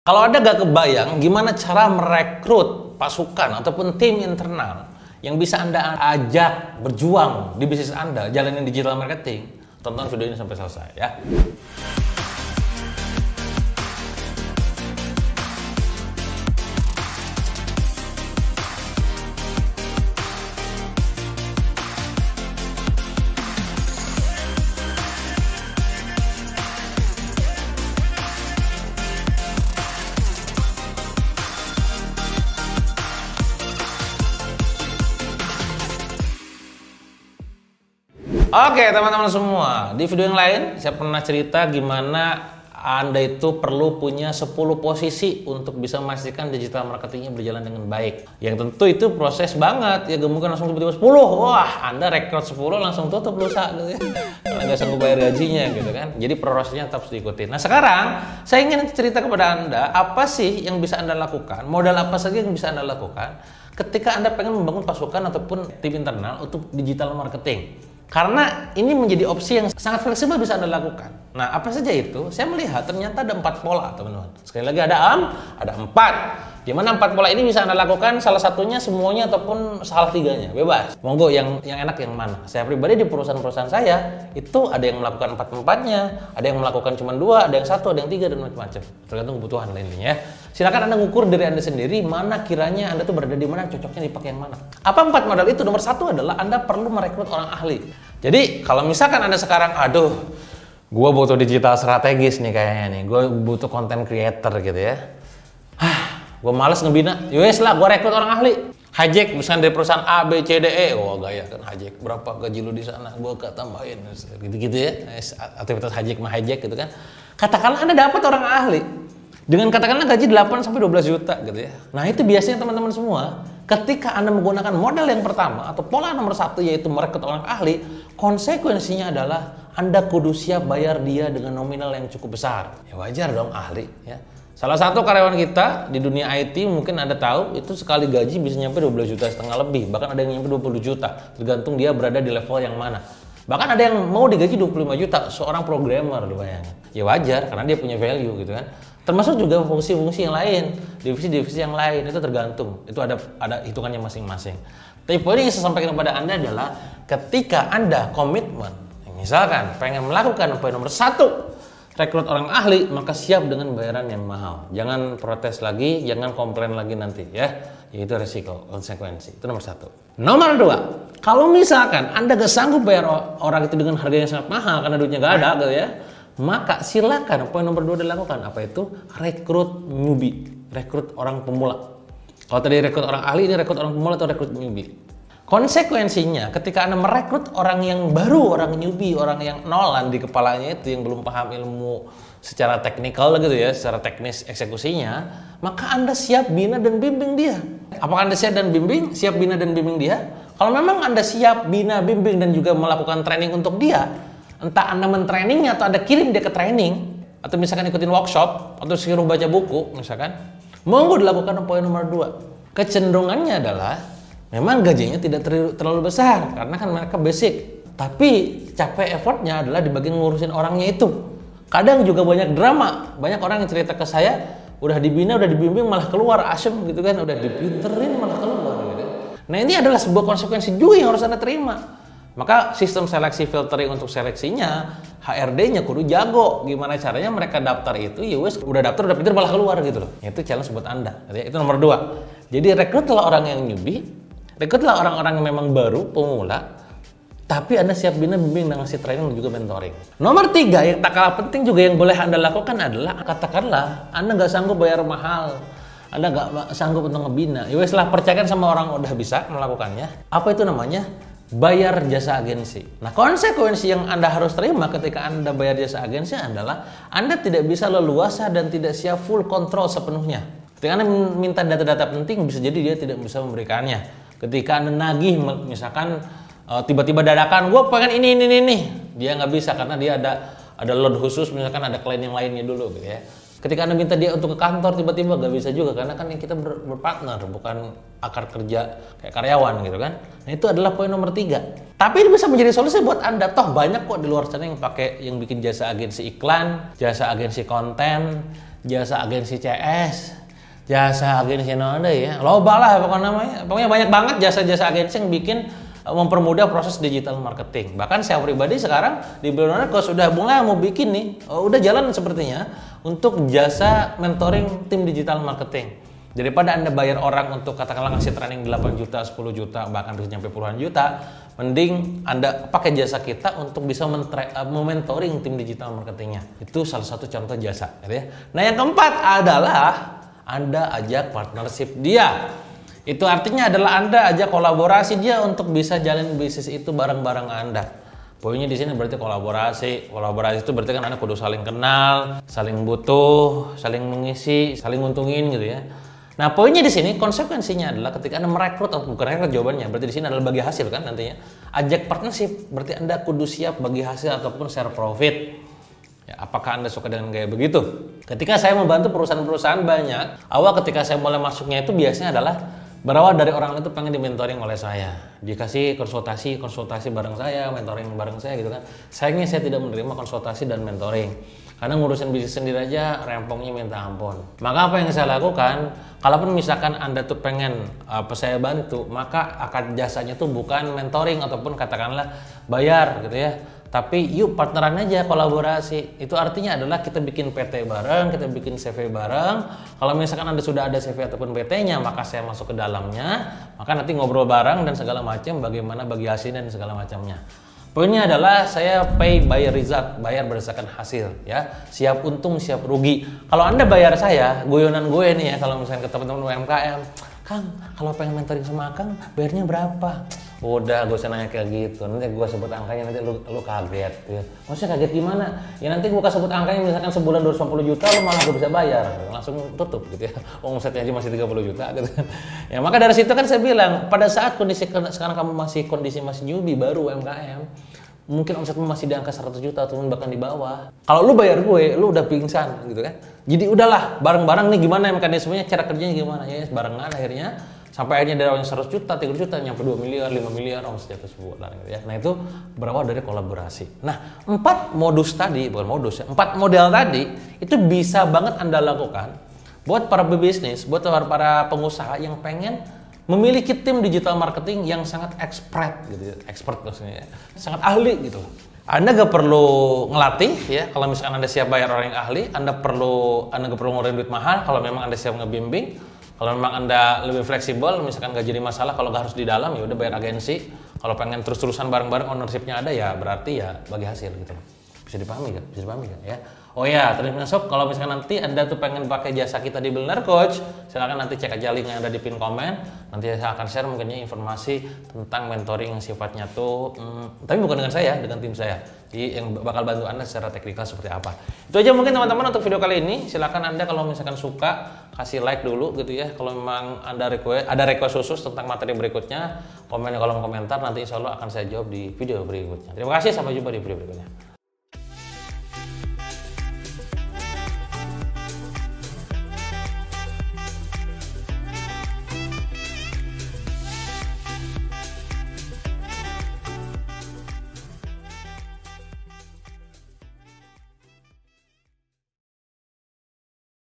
Kalau Anda gak kebayang gimana cara merekrut pasukan ataupun tim internal yang bisa Anda ajak berjuang di bisnis Anda, jalanin digital marketing, tonton video ini sampai selesai ya. Oke teman-teman semua, di video yang lain saya pernah cerita gimana Anda itu perlu punya 10 posisi untuk bisa memastikan digital marketingnya berjalan dengan baik. Yang tentu itu proses banget, ya gak mungkin langsung tiba-tiba 10. Wah, Anda rekrut 10 langsung tutup lusa gitu ya. Karena gak sanggup bayar gajinya gitu kan. Jadi prosesnya tetap harus diikuti. Nah sekarang saya ingin cerita kepada Anda, apa sih yang bisa Anda lakukan, modal apa saja yang bisa Anda lakukan ketika Anda pengen membangun pasukan ataupun tim internal untuk digital marketing. Karena ini menjadi opsi yang sangat fleksibel bisa Anda lakukan. Nah, apa saja itu? Saya melihat ternyata ada 4 pola, teman-teman. Sekali lagi ada 4. Di mana 4 pola ini bisa Anda lakukan salah satunya, semuanya ataupun salah tiganya, bebas. Monggo yang enak yang mana? Saya pribadi di perusahaan-perusahaan saya itu ada yang melakukan 4-4-nya, ada yang melakukan cuma 2, ada yang 1, ada yang 3 dan macam-macam. Tergantung kebutuhan lainnya ya. Silakan Anda ngukur dari Anda sendiri mana kiranya Anda tuh berada di mana, cocoknya dipakai yang mana. Apa 4 modal itu? Nomor 1 adalah Anda perlu merekrut orang ahli. Jadi kalau misalkan Anda sekarang, aduh, gue butuh digital strategis nih kayaknya nih, gue butuh content creator gitu ya. Gue males ngebina, yowes lah gue rekrut orang ahli. Hijack misalnya dari perusahaan A, B, C, D, E, wah gaya kan hijack, berapa gaji lu di sana, gue tambahin, gitu-gitu ya. Aktivitas hijack mah hijack gitu kan. Katakanlah Anda dapat orang ahli dengan katakanlah gaji 8 sampai 12 juta gitu ya. Nah itu biasanya teman-teman semua, ketika Anda menggunakan model yang pertama atau pola nomor 1 yaitu merekrut orang ahli, konsekuensinya adalah Anda kudu siap bayar dia dengan nominal yang cukup besar. Ya wajar dong ahli ya. Salah satu karyawan kita di dunia IT mungkin Anda tahu itu sekali gaji bisa nyampe 12,5 juta lebih, bahkan ada yang nyampe 20 juta, tergantung dia berada di level yang mana. Bahkan ada yang mau digaji 25 juta seorang programmer, dibayangkan. Ya wajar karena dia punya value gitu kan. Termasuk juga fungsi-fungsi yang lain, divisi-divisi yang lain itu tergantung. Itu ada hitungannya masing-masing. Tapi poin yang saya sampaikan kepada Anda adalah ketika Anda komitmen, misalkan pengen melakukan poin nomor 1, rekrut orang ahli, maka siap dengan bayaran yang mahal. Jangan protes lagi, jangan komplain lagi nanti ya. Yaitu resiko, konsekuensi. Itu nomor 1. Nomor 2, kalau misalkan Anda gak sanggup bayar orang itu dengan harga yang sangat mahal karena duitnya gak ada gitu ya, maka silakan poin nomor 2 dilakukan. Apa itu? Rekrut newbie, rekrut orang pemula. Kalau tadi rekrut orang ahli, ini rekrut orang pemula atau rekrut newbie. Konsekuensinya ketika Anda merekrut orang yang baru, orang newbie, orang yang nolan di kepalanya itu, yang belum paham ilmu secara teknikal gitu ya, secara teknis eksekusinya, maka Anda siap bina dan bimbing dia. Apakah Anda siap bina dan bimbing dia? Kalau memang Anda siap bina, bimbing dan juga melakukan training untuk dia, entah Anda mentrainingnya atau Anda kirim dia ke training, atau misalkan ikutin workshop, atau suruh baca buku misalkan, monggo dilakukan poin nomor 2. Kecenderungannya adalah memang gajinya tidak terlalu besar karena kan mereka basic, tapi capek effortnya adalah di bagian ngurusin orangnya itu. Kadang juga banyak drama, banyak orang yang cerita ke saya udah dibina, udah dibimbing malah keluar asem gitu kan, udah dipinterin malah keluar gitu. Nah ini adalah sebuah konsekuensi juga yang harus Anda terima. Maka sistem seleksi filtering untuk seleksinya, HRD-nya kudu jago. Gimana caranya mereka daftar itu, ya wes udah daftar udah pinter malah keluar gitu loh. Itu challenge buat Anda. Itu nomor 2. Jadi rekrutlah orang yang newbie, rekrutlah orang-orang yang memang baru, pemula, tapi Anda siap bina, bimbing, dan ngasih training dan juga mentoring. Nomor 3 yang tak kalah penting juga yang boleh Anda lakukan adalah, katakanlah Anda nggak sanggup bayar mahal, Anda nggak sanggup untuk ngebina, ya wes lah percayakan sama orang udah bisa melakukannya. Apa itu namanya? Bayar jasa agensi. Nah konsekuensi yang Anda harus terima ketika Anda bayar jasa agensi adalah Anda tidak bisa leluasa dan tidak siap full kontrol sepenuhnya. Ketika Anda minta data-data penting, bisa jadi dia tidak bisa memberikannya. Ketika Anda nagih, misalkan tiba-tiba dadakan, gue pengen ini, dia nggak bisa karena dia ada load khusus, misalkan ada klien yang lainnya dulu gitu ya. Ketika Anda minta dia untuk ke kantor, tiba-tiba nggak bisa juga karena kan kita berpartner, bukan akar kerja kayak karyawan gitu kan. Nah itu adalah poin nomor 3. Tapi ini bisa menjadi solusi buat Anda. Toh banyak kok di luar sana yang bikin jasa agensi iklan, jasa agensi konten, jasa agensi CS, jasa agensi nonde ya, loba lah pokoknya namanya. Pokoknya banyak banget jasa-jasa agensi yang bikin mempermudah proses digital marketing. Bahkan saya pribadi sekarang di Brilliant Coach sudah mulai mau bikin nih, udah jalan sepertinya untuk jasa mentoring tim digital marketing. Daripada Anda bayar orang untuk katakanlah ngasih training 8 juta, 10 juta, bahkan bisa nyampe puluhan juta, mending Anda pakai jasa kita untuk bisa mementoring tim digital marketingnya. Itu salah satu contoh jasa, gitu ya. Nah, yang keempat adalah Anda ajak partnership dia. Itu artinya adalah Anda ajak kolaborasi dia untuk bisa jalan bisnis itu bareng-bareng Anda. Poinnya di sini berarti kolaborasi. Kolaborasi itu berarti kan Anda kudu saling kenal, saling butuh, saling mengisi, saling nguntungin gitu ya. Nah, poinnya di sini konsekuensinya adalah ketika Anda merekrut atau bukan rekrut jawabannya, berarti di sini adalah bagi hasil kan nantinya. Ajak partnership berarti Anda kudu siap bagi hasil ataupun share profit. Ya, apakah Anda suka dengan gaya begitu? Ketika saya membantu perusahaan-perusahaan banyak, awal ketika saya mulai masuknya itu biasanya adalah berawal dari orang itu pengen dimentoring oleh saya. Dikasih konsultasi bareng saya, mentoring bareng saya gitu kan. Sayangnya saya tidak menerima konsultasi dan mentoring. Karena ngurusin bisnis sendiri aja rempongnya minta ampun. Maka apa yang saya lakukan, kalaupun misalkan Anda tuh pengen saya bantu, maka akan jasanya tuh bukan mentoring ataupun katakanlah bayar gitu ya. Tapi yuk partneran aja, kolaborasi. Itu artinya adalah kita bikin PT bareng, kita bikin CV bareng. Kalau misalkan Anda sudah ada CV ataupun PT-nya, maka saya masuk ke dalamnya, maka nanti ngobrol bareng dan segala macam bagaimana bagi hasil dan segala macamnya. Poinnya adalah saya pay by result, bayar berdasarkan hasil ya. Siap untung, siap rugi. Kalau Anda bayar saya, guyonan gue nih ya, kalau misalnya ke teman-teman UMKM, Kang, kalau pengen mentoring sama Kang, bayarnya berapa? Udah, gue usah nanya kayak gitu. Nanti gue sebut angkanya, nanti lu kaget. Ya. Maksudnya kaget gimana? Ya nanti gue sebut angkanya, misalkan sebulan 250 juta, lu malah gue bisa bayar. Langsung tutup gitu ya. Omsetnya aja masih 30 juta gitu kan. Ya maka dari situ kan saya bilang, pada saat kondisi sekarang kamu masih newbie baru UMKM, mungkin omsetmu masih di angka 100 juta atau bahkan di bawah. Kalau lu bayar gue, lu udah pingsan gitu kan. Jadi udahlah, bareng-bareng nih gimana mekanismenya, cara kerjanya gimana ya, barengan akhirnya. Sampai akhirnya dari awalnya 100 juta, 30 juta, nyampe 2 miliar, 5 miliar omset tersebut gitu ya. Nah itu berawal dari kolaborasi. Nah 4 modus tadi, bukan modus ya, 4 model tadi itu bisa banget Anda lakukan buat para pebisnis, buat para pengusaha yang pengen memiliki tim digital marketing yang sangat expert gitu, expert maksudnya ya, sangat ahli gitu. Anda gak perlu ngelatih ya, kalau misalkan Anda siap bayar orang yang ahli, Anda gak perlu ngeluarin duit mahal kalau memang Anda siap ngebimbing. Kalau memang Anda lebih fleksibel, misalkan gak jadi masalah kalau gak harus di dalam, ya udah bayar agensi. Kalau pengen terus-terusan bareng-bareng ownership-nya ada ya berarti ya bagi hasil gitu loh. Bisa dipahami gak? Bisa dipahami gak ya? Oh ya, terima kasih. Kalau misalkan nanti Anda tuh pengen pakai jasa kita di Brilliant Coach, silakan nanti cek aja link yang ada di pin komen. Nanti saya akan share mungkinnya informasi tentang mentoring yang sifatnya tuh, tapi bukan dengan saya, dengan tim saya. Jadi yang bakal bantu Anda secara teknikal seperti apa. Itu aja mungkin teman-teman untuk video kali ini. Silakan Anda kalau misalkan suka kasih like dulu gitu ya. Kalau memang ada request khusus tentang materi berikutnya, komen di kolom komentar. Nanti insya Allah akan saya jawab di video berikutnya. Terima kasih, sampai jumpa di video berikutnya.